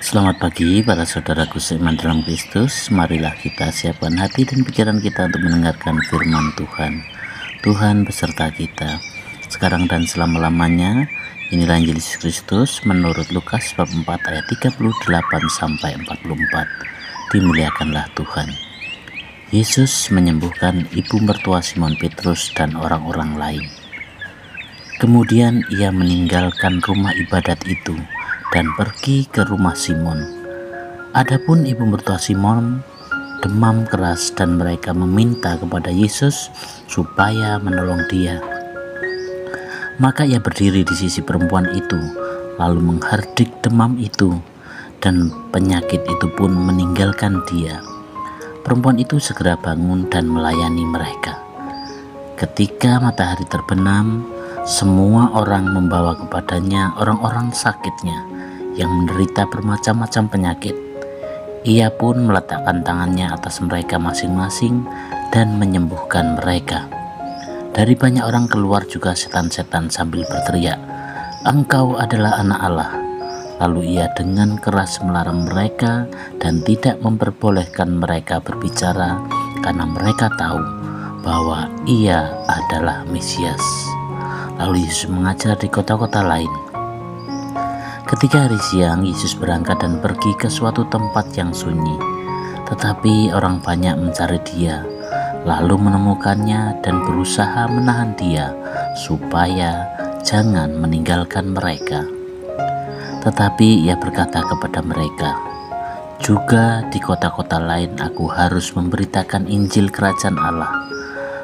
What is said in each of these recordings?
Selamat pagi para saudaraku seiman dalam Kristus. Marilah kita siapkan hati dan pikiran kita untuk mendengarkan firman Tuhan. Tuhan beserta kita sekarang dan selama-lamanya. Inilah Injil Yesus Kristus menurut Lukas bab 4 ayat 38 sampai 44. Dimuliakanlah Tuhan. Yesus menyembuhkan ibu mertua Simon Petrus dan orang-orang lain. Kemudian ia meninggalkan rumah ibadat itu dan pergi ke rumah Simon. Adapun ibu mertua Simon demam keras dan mereka meminta kepada Yesus supaya menolong dia. Maka ia berdiri di sisi perempuan itu, lalu menghardik demam itu, dan penyakit itu pun meninggalkan dia. Perempuan itu segera bangun dan melayani mereka. Ketika matahari terbenam, semua orang membawa kepadanya orang-orang sakitnya yang menderita bermacam-macam penyakit. Ia pun meletakkan tangannya atas mereka masing-masing dan menyembuhkan mereka. Dari banyak orang keluar juga setan-setan sambil berteriak, "Engkau adalah Anak Allah." Lalu ia dengan keras melarang mereka dan tidak memperbolehkan mereka berbicara karena mereka tahu bahwa ia adalah Mesias. Lalu Yesus mengajar di kota-kota lain. Ketika hari siang, Yesus berangkat dan pergi ke suatu tempat yang sunyi. Tetapi orang banyak mencari dia, lalu menemukannya dan berusaha menahan dia supaya jangan meninggalkan mereka. Tetapi ia berkata kepada mereka, "Juga di kota-kota lain aku harus memberitakan Injil Kerajaan Allah,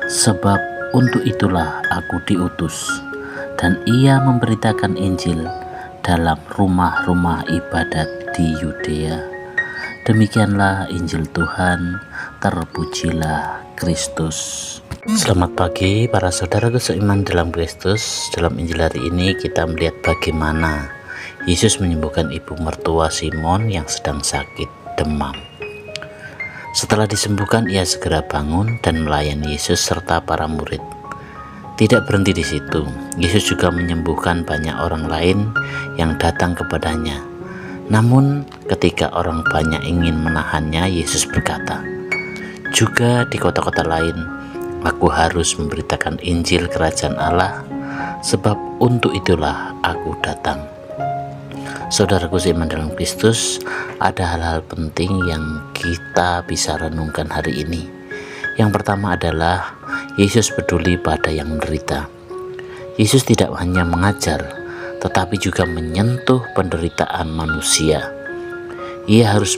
sebab untuk itulah aku diutus." Dan ia memberitakan Injil dalam rumah-rumah ibadat di Yudea. Demikianlah Injil Tuhan, terpujilah Kristus. Selamat pagi para saudaraku seiman dalam Kristus. Dalam Injil hari ini kita melihat bagaimana Yesus menyembuhkan ibu mertua Simon yang sedang sakit demam. Setelah disembuhkan, ia segera bangun dan melayani Yesus serta para murid. Tidak berhenti di situ, Yesus juga menyembuhkan banyak orang lain yang datang kepadanya. Namun ketika orang banyak ingin menahannya, Yesus berkata, "Juga di kota-kota lain aku harus memberitakan Injil Kerajaan Allah, sebab untuk itulah aku datang." Saudaraku seiman dalam Kristus, ada hal-hal penting yang kita bisa renungkan hari ini. Yang pertama adalah Yesus peduli pada yang menderita. Yesus tidak hanya mengajar, tetapi juga menyentuh penderitaan manusia. Ia harus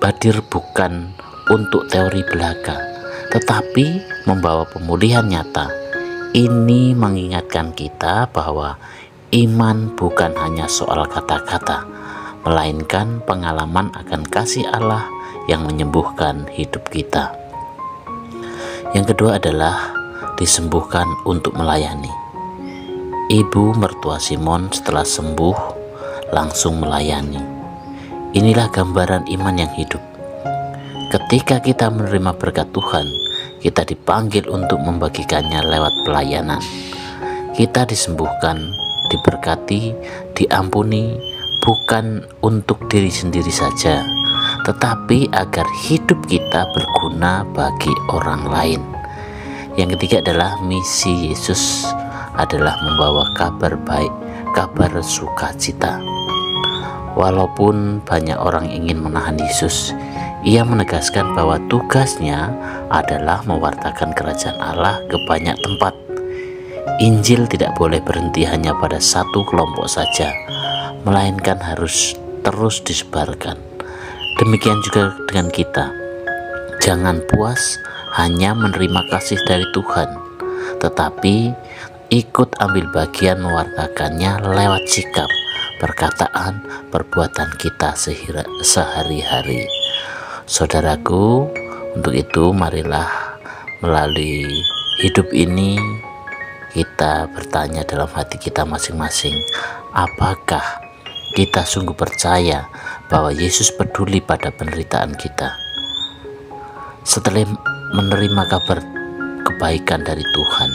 hadir bukan untuk teori belaka, tetapi membawa pemulihan nyata. Ini mengingatkan kita bahwa iman bukan hanya soal kata-kata, melainkan pengalaman akan kasih Allah yang menyembuhkan hidup kita. Yang kedua adalah disembuhkan untuk melayani. Ibu mertua Simon setelah sembuh langsung melayani. Inilah gambaran iman yang hidup. Ketika kita menerima berkat Tuhan, kita dipanggil untuk membagikannya lewat pelayanan. Kita disembuhkan, diberkati, diampuni, bukan untuk diri sendiri saja, tetapi agar hidup kita berguna bagi orang lain. Yang ketiga adalah misi Yesus adalah membawa kabar baik, kabar sukacita. Walaupun banyak orang ingin menahan Yesus, ia menegaskan bahwa tugasnya adalah mewartakan kerajaan Allah ke banyak tempat. Injil tidak boleh berhenti hanya pada satu kelompok saja, melainkan harus terus disebarkan. Demikian juga dengan kita. Jangan puas hanya menerima kasih dari Tuhan, tetapi ikut ambil bagian mewartakannya lewat sikap, perkataan, perbuatan kita sehari-hari. Saudaraku, untuk itu marilah melalui hidup ini kita bertanya dalam hati kita masing-masing, apakah kita sungguh percaya bahwa Yesus peduli pada penderitaan kita? Setelah menerima kabar kebaikan dari Tuhan,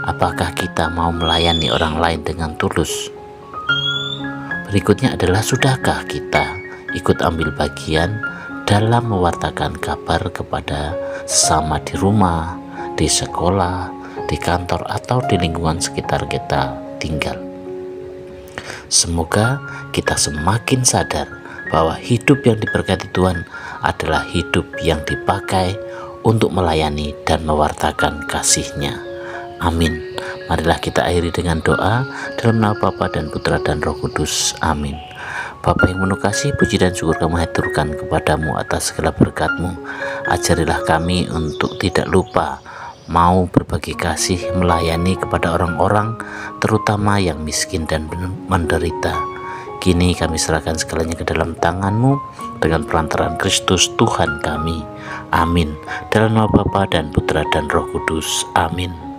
apakah kita mau melayani orang lain dengan tulus? Berikutnya adalah, sudahkah kita ikut ambil bagian dalam mewartakan kabar kepada sesama di rumah, di sekolah, di kantor, atau di lingkungan sekitar kita tinggal. Semoga kita semakin sadar bahwa hidup yang diberkati Tuhan adalah hidup yang dipakai untuk melayani dan mewartakan kasih-Nya. Amin. Marilah kita akhiri dengan doa dalam nama Bapa dan Putra dan Roh Kudus. Amin. Bapa yang penuh kasih, puji dan syukur kami haturkan kepadamu atas segala berkat-Mu. Ajarilah kami untuk tidak lupa mau berbagi kasih, melayani kepada orang-orang terutama yang miskin dan menderita. Kini kami serahkan segalanya ke dalam tangan-Mu dengan perantaraan Kristus Tuhan kami. Amin. Dalam nama Bapa dan Putra dan Roh Kudus. Amin.